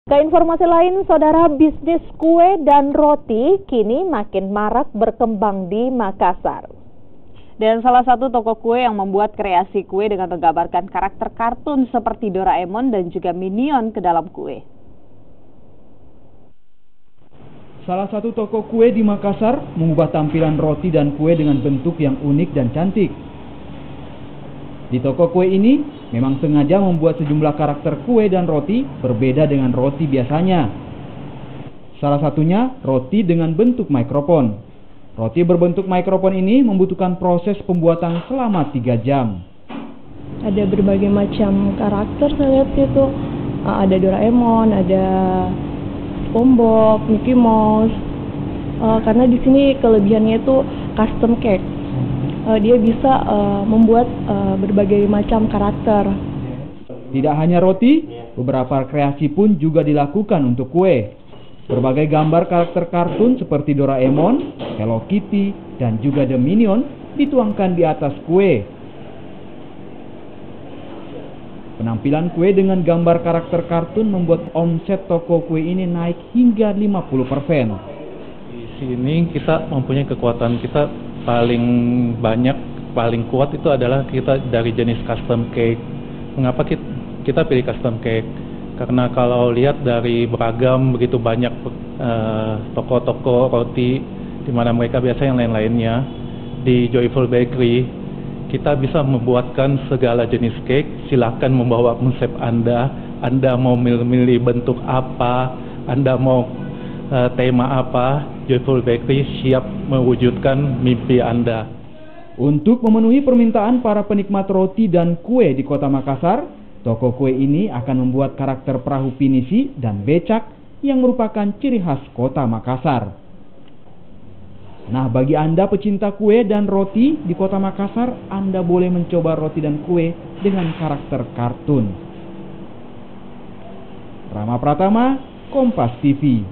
Ke informasi lain, saudara, bisnis kue dan roti kini makin marak berkembang di Makassar. Dan salah satu toko kue yang membuat kreasi kue dengan menggambarkan karakter kartun seperti Doraemon dan juga Minion ke dalam kue. Salah satu toko kue di Makassar mengubah tampilan roti dan kue dengan bentuk yang unik dan cantik. Di toko kue ini memang sengaja membuat sejumlah karakter kue dan roti berbeda dengan roti biasanya. Salah satunya roti dengan bentuk mikrofon. Roti berbentuk mikrofon ini membutuhkan proses pembuatan selama 3 jam. Ada berbagai macam karakter, saya lihat itu. Ada Doraemon, ada SpongeBob, Mickey Mouse. Karena di sini kelebihannya itu custom cake. Dia bisa membuat berbagai macam karakter. Tidak hanya roti, beberapa kreasi pun juga dilakukan untuk kue. Berbagai gambar karakter kartun seperti Doraemon, Hello Kitty, dan juga The Minion dituangkan di atas kue. Penampilan kue dengan gambar karakter kartun membuat omset toko kue ini naik hingga 50%. Di sini kita mempunyai kekuatan kita paling banyak, paling kuat itu adalah kita dari jenis custom cake. Mengapa kita pilih custom cake? Karena kalau lihat dari beragam begitu banyak toko-toko roti di mana mereka biasa yang lain-lainnya, di Joyful Bakery kita bisa membuatkan segala jenis cake. Silakan membawa konsep Anda mau milih bentuk apa, Anda mau tema apa, Joyful Bakery siap mewujudkan mimpi Anda. Untuk memenuhi permintaan para penikmat roti dan kue di Kota Makassar, toko kue ini akan membuat karakter perahu pinisi dan becak yang merupakan ciri khas Kota Makassar. Nah, bagi Anda pecinta kue dan roti di Kota Makassar, Anda boleh mencoba roti dan kue dengan karakter kartun. Rama Pratama, Kompas TV.